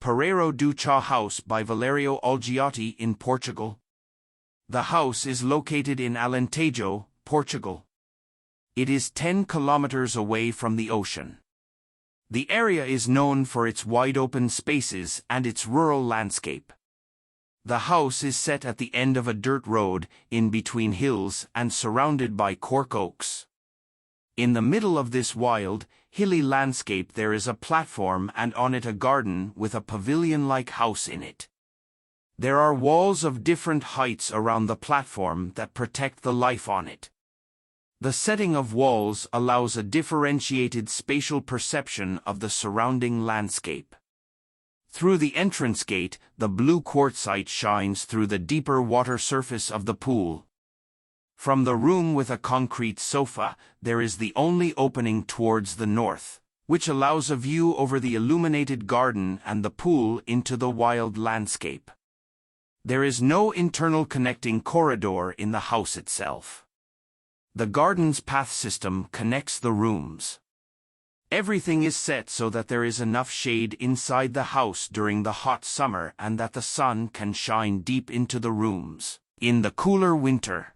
Pereiro do Chá House by Valerio Olgiati in Portugal. The house is located in Alentejo, Portugal. It is 10 kilometers away from the ocean. The area is known for its wide-open spaces and its rural landscape. The house is set at the end of a dirt road, in between hills and surrounded by cork oaks. In the middle of this wild, hilly landscape there is a platform and on it a garden with a pavilion-like house in it. There are walls of different heights around the platform that protect the life on it. The setting of walls allows a differentiated spatial perception of the surrounding landscape. Through the entrance gate, the blue quartzite shines through the deeper water surface of the pool. From the room with a concrete sofa, there is the only opening towards the north, which allows a view over the illuminated garden and the pool into the wild landscape. There is no internal connecting corridor in the house itself. The garden's path system connects the rooms. Everything is set so that there is enough shade inside the house during the hot summer and that the sun can shine deep into the rooms in the cooler winter.